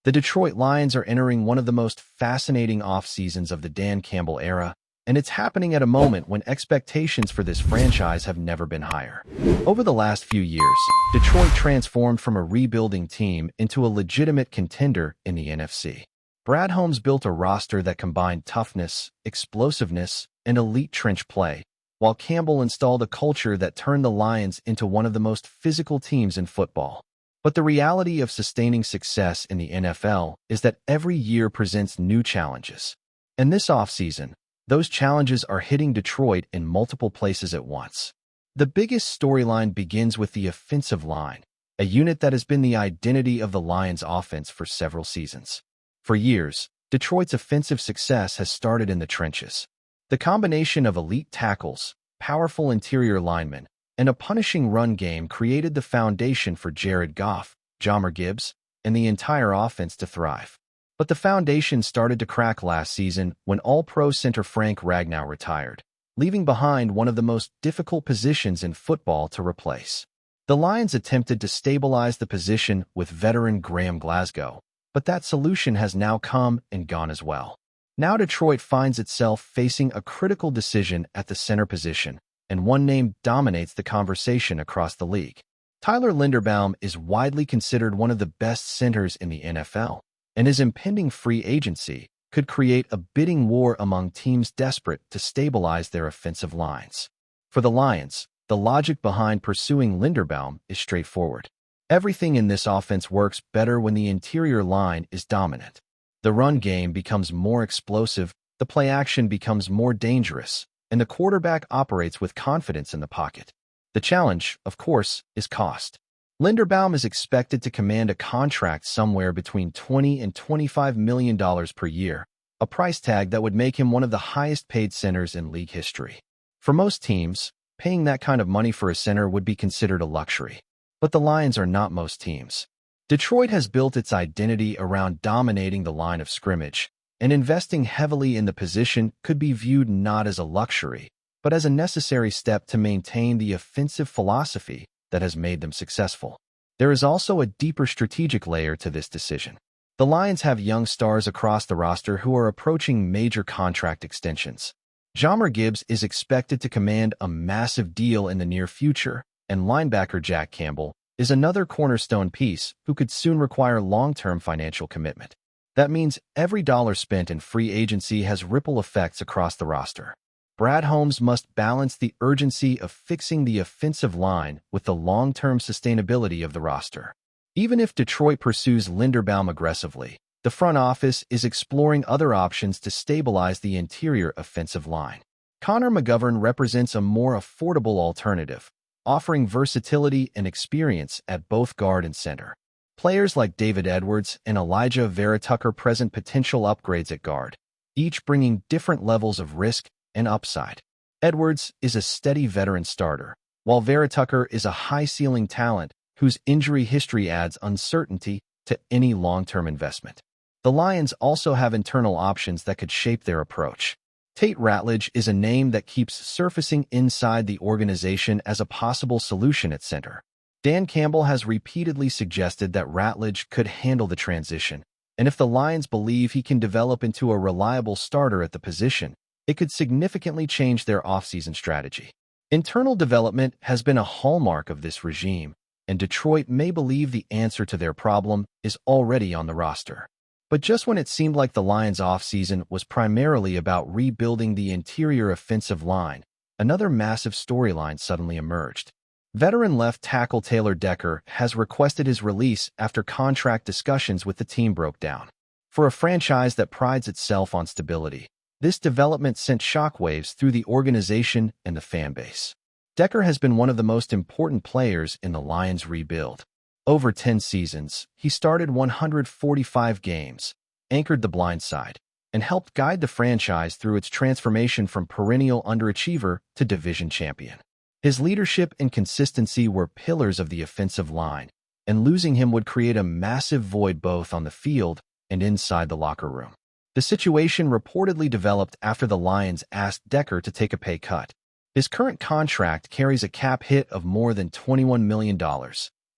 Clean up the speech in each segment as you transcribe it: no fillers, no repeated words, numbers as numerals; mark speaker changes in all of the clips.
Speaker 1: The Detroit Lions are entering one of the most fascinating off-seasons of the Dan Campbell era, and it's happening at a moment when expectations for this franchise have never been higher. Over the last few years, Detroit transformed from a rebuilding team into a legitimate contender in the NFC. Brad Holmes built a roster that combined toughness, explosiveness, and elite trench play, while Campbell installed a culture that turned the Lions into one of the most physical teams in football. But the reality of sustaining success in the NFL is that every year presents new challenges. And this offseason, those challenges are hitting Detroit in multiple places at once. The biggest storyline begins with the offensive line, a unit that has been the identity of the Lions' offense for several seasons. For years, Detroit's offensive success has started in the trenches. The combination of elite tackles, powerful interior linemen, and a punishing run game created the foundation for Jared Goff, Jahmyr Gibbs, and the entire offense to thrive. But the foundation started to crack last season when All-Pro center Frank Ragnow retired, leaving behind one of the most difficult positions in football to replace. The Lions attempted to stabilize the position with veteran Graham Glasgow, but that solution has now come and gone as well. Now Detroit finds itself facing a critical decision at the center position, and one name dominates the conversation across the league. Tyler Linderbaum is widely considered one of the best centers in the NFL, and his impending free agency could create a bidding war among teams desperate to stabilize their offensive lines. For the Lions, the logic behind pursuing Linderbaum is straightforward. Everything in this offense works better when the interior line is dominant. The run game becomes more explosive, the play action becomes more dangerous, and the quarterback operates with confidence in the pocket. The challenge, of course, is cost. Linderbaum is expected to command a contract somewhere between $20 and $25 million per year, a price tag that would make him one of the highest-paid centers in league history. For most teams, paying that kind of money for a center would be considered a luxury. But the Lions are not most teams. Detroit has built its identity around dominating the line of scrimmage, and investing heavily in the position could be viewed not as a luxury, but as a necessary step to maintain the offensive philosophy that has made them successful. There is also a deeper strategic layer to this decision. The Lions have young stars across the roster who are approaching major contract extensions. Jahmyr Gibbs is expected to command a massive deal in the near future, and linebacker Jack Campbell is another cornerstone piece who could soon require long-term financial commitment. That means every dollar spent in free agency has ripple effects across the roster. Brad Holmes must balance the urgency of fixing the offensive line with the long-term sustainability of the roster. Even if Detroit pursues Linderbaum aggressively, the front office is exploring other options to stabilize the interior offensive line. Connor McGovern represents a more affordable alternative, offering versatility and experience at both guard and center. Players like David Edwards and Elijah Vera Tucker present potential upgrades at guard, each bringing different levels of risk and upside. Edwards is a steady veteran starter, while Vera Tucker is a high-ceiling talent whose injury history adds uncertainty to any long-term investment. The Lions also have internal options that could shape their approach. Tate Ratledge is a name that keeps surfacing inside the organization as a possible solution at center. Dan Campbell has repeatedly suggested that Ratledge could handle the transition, and if the Lions believe he can develop into a reliable starter at the position, it could significantly change their offseason strategy. Internal development has been a hallmark of this regime, and Detroit may believe the answer to their problem is already on the roster. But just when it seemed like the Lions' offseason was primarily about rebuilding the interior offensive line, another massive storyline suddenly emerged. Veteran left tackle Taylor Decker has requested his release after contract discussions with the team broke down. For a franchise that prides itself on stability, this development sent shockwaves through the organization and the fan base. Decker has been one of the most important players in the Lions' rebuild. Over 10 seasons, he started 145 games, anchored the blind side, and helped guide the franchise through its transformation from perennial underachiever to division champion. His leadership and consistency were pillars of the offensive line, and losing him would create a massive void both on the field and inside the locker room. The situation reportedly developed after the Lions asked Decker to take a pay cut. His current contract carries a cap hit of more than $21 million,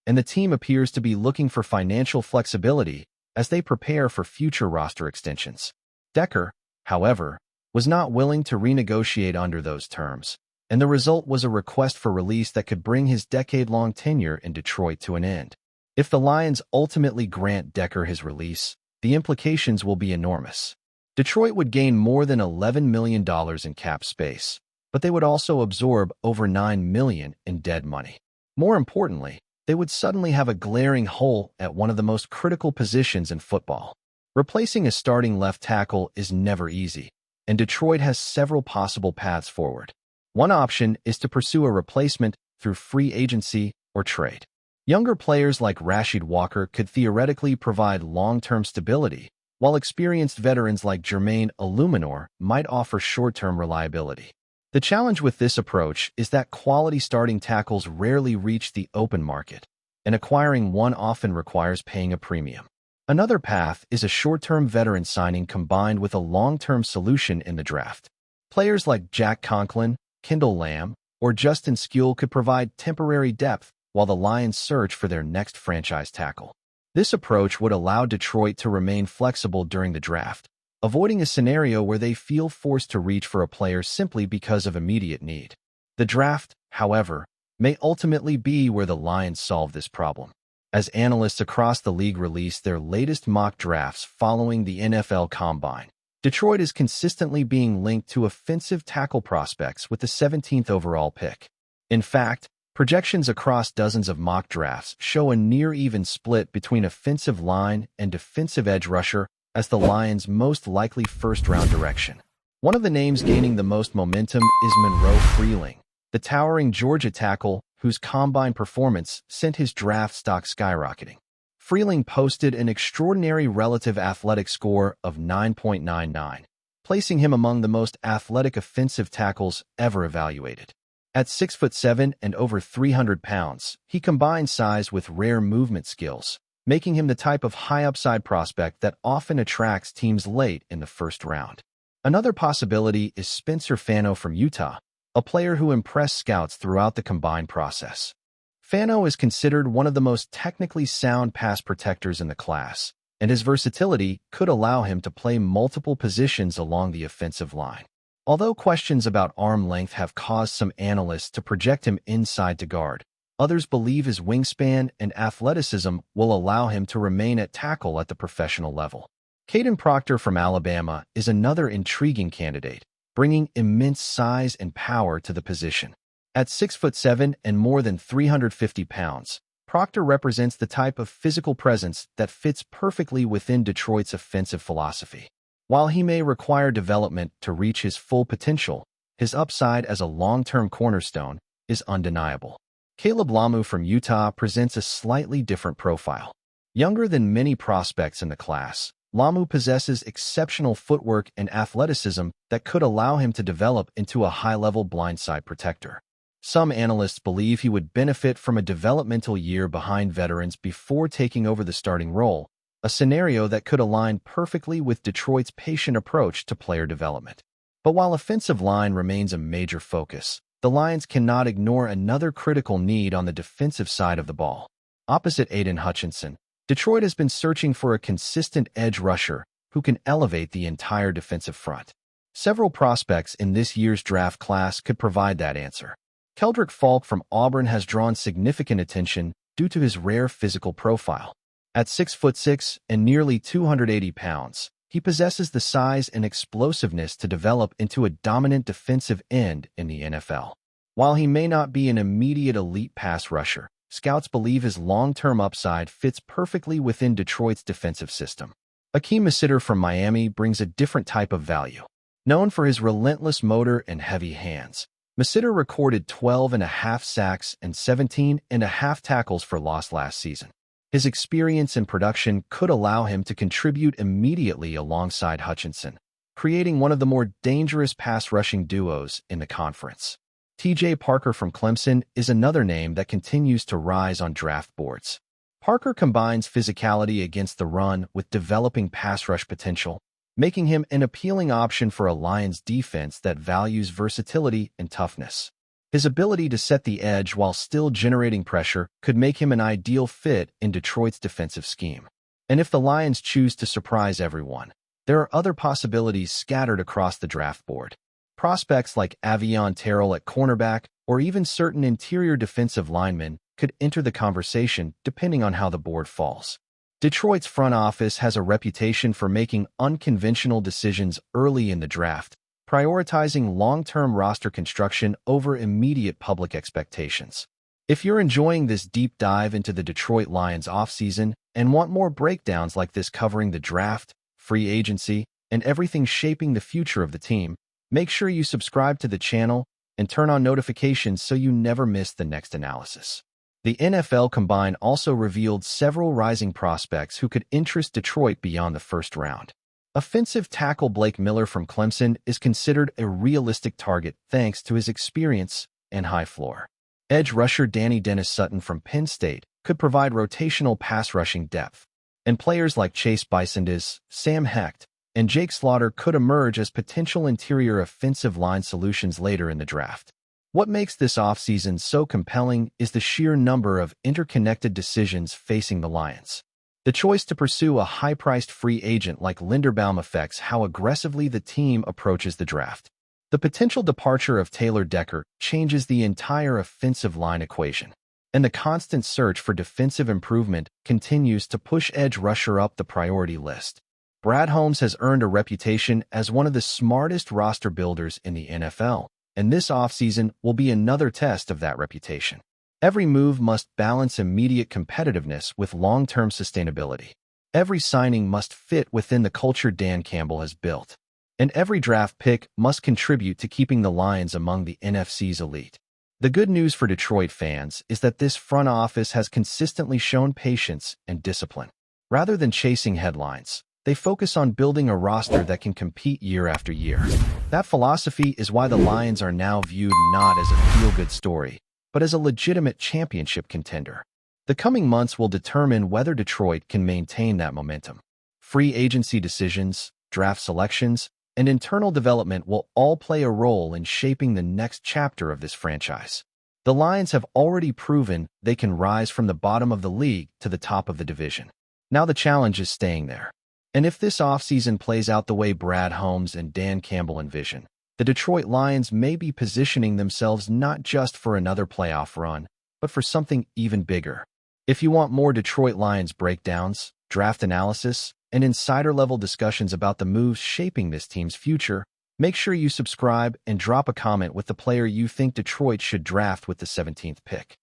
Speaker 1: and the team appears to be looking for financial flexibility as they prepare for future roster extensions. Decker, however, was not willing to renegotiate under those terms, and the result was a request for release that could bring his decade-long tenure in Detroit to an end. If the Lions ultimately grant Decker his release, the implications will be enormous. Detroit would gain more than $11 million in cap space, but they would also absorb over $9 million in dead money. More importantly, they would suddenly have a glaring hole at one of the most critical positions in football. Replacing a starting left tackle is never easy, and Detroit has several possible paths forward. One option is to pursue a replacement through free agency or trade. Younger players like Rashid Walker could theoretically provide long-term stability, while experienced veterans like Jermaine Illuminor might offer short-term reliability. The challenge with this approach is that quality starting tackles rarely reach the open market, and acquiring one often requires paying a premium. Another path is a short-term veteran signing combined with a long-term solution in the draft. Players like Jack Conklin, Kendall Lamb, or Justin Skule could provide temporary depth while the Lions search for their next franchise tackle. This approach would allow Detroit to remain flexible during the draft, avoiding a scenario where they feel forced to reach for a player simply because of immediate need. The draft, however, may ultimately be where the Lions solve this problem. As analysts across the league release their latest mock drafts following the NFL Combine, Detroit is consistently being linked to offensive tackle prospects with the 17th overall pick. In fact, projections across dozens of mock drafts show a near-even split between offensive line and defensive edge rusher as the Lions' most likely first-round direction. One of the names gaining the most momentum is Monroe Freeling, the towering Georgia tackle whose combine performance sent his draft stock skyrocketing. Freeling posted an extraordinary relative athletic score of 9.99, placing him among the most athletic offensive tackles ever evaluated. At 6'7" and over 300 pounds, he combines size with rare movement skills, making him the type of high-upside prospect that often attracts teams late in the first round. Another possibility is Spencer Fano from Utah, a player who impressed scouts throughout the combine process. Fano is considered one of the most technically sound pass protectors in the class, and his versatility could allow him to play multiple positions along the offensive line. Although questions about arm length have caused some analysts to project him inside to guard, others believe his wingspan and athleticism will allow him to remain at tackle at the professional level. Caden Proctor from Alabama is another intriguing candidate, bringing immense size and power to the position. At 6'7" and more than 350 pounds, Proctor represents the type of physical presence that fits perfectly within Detroit's offensive philosophy. While he may require development to reach his full potential, his upside as a long-term cornerstone is undeniable. Caleb Lamu from Utah presents a slightly different profile. Younger than many prospects in the class, Lamu possesses exceptional footwork and athleticism that could allow him to develop into a high-level blindside protector. Some analysts believe he would benefit from a developmental year behind veterans before taking over the starting role, a scenario that could align perfectly with Detroit's patient approach to player development. But while offensive line remains a major focus, the Lions cannot ignore another critical need on the defensive side of the ball. Opposite Aiden Hutchinson, Detroit has been searching for a consistent edge rusher who can elevate the entire defensive front. Several prospects in this year's draft class could provide that answer. Keldrick Falk from Auburn has drawn significant attention due to his rare physical profile. At 6'6" and nearly 280 pounds, he possesses the size and explosiveness to develop into a dominant defensive end in the NFL. While he may not be an immediate elite pass rusher, scouts believe his long-term upside fits perfectly within Detroit's defensive system. Akeem Masitter from Miami brings a different type of value. Known for his relentless motor and heavy hands, Masitter recorded 12.5 sacks and 17.5 tackles for loss last season. His experience and production could allow him to contribute immediately alongside Hutchinson, creating one of the more dangerous pass-rushing duos in the conference. T.J. Parker from Clemson is another name that continues to rise on draft boards. Parker combines physicality against the run with developing pass rush potential, making him an appealing option for a Lions defense that values versatility and toughness. His ability to set the edge while still generating pressure could make him an ideal fit in Detroit's defensive scheme. And if the Lions choose to surprise everyone, there are other possibilities scattered across the draft board. Prospects like Avion Terrell at cornerback or even certain interior defensive linemen could enter the conversation depending on how the board falls. Detroit's front office has a reputation for making unconventional decisions early in the draft, prioritizing long-term roster construction over immediate public expectations. If you're enjoying this deep dive into the Detroit Lions offseason and want more breakdowns like this covering the draft, free agency, and everything shaping the future of the team, make sure you subscribe to the channel and turn on notifications so you never miss the next analysis. The NFL Combine also revealed several rising prospects who could interest Detroit beyond the first round. Offensive tackle Blake Miller from Clemson is considered a realistic target thanks to his experience and high floor. Edge rusher Danny Dennis Sutton from Penn State could provide rotational pass rushing depth, and players like Chase Bisondes, Sam Hecht, and Jake Slaughter could emerge as potential interior offensive line solutions later in the draft. What makes this offseason so compelling is the sheer number of interconnected decisions facing the Lions. The choice to pursue a high-priced free agent like Linderbaum affects how aggressively the team approaches the draft. The potential departure of Taylor Decker changes the entire offensive line equation, and the constant search for defensive improvement continues to push edge rusher up the priority list. Brad Holmes has earned a reputation as one of the smartest roster builders in the NFL, and this offseason will be another test of that reputation. Every move must balance immediate competitiveness with long-term sustainability. Every signing must fit within the culture Dan Campbell has built, and every draft pick must contribute to keeping the Lions among the NFC's elite. The good news for Detroit fans is that this front office has consistently shown patience and discipline. Rather than chasing headlines, they focus on building a roster that can compete year after year. That philosophy is why the Lions are now viewed not as a feel-good story, but as a legitimate championship contender. The coming months will determine whether Detroit can maintain that momentum. Free agency decisions, draft selections, and internal development will all play a role in shaping the next chapter of this franchise. The Lions have already proven they can rise from the bottom of the league to the top of the division. Now the challenge is staying there. And if this offseason plays out the way Brad Holmes and Dan Campbell envision, the Detroit Lions may be positioning themselves not just for another playoff run, but for something even bigger. If you want more Detroit Lions breakdowns, draft analysis, and insider-level discussions about the moves shaping this team's future, make sure you subscribe and drop a comment with the player you think Detroit should draft with the 17th pick.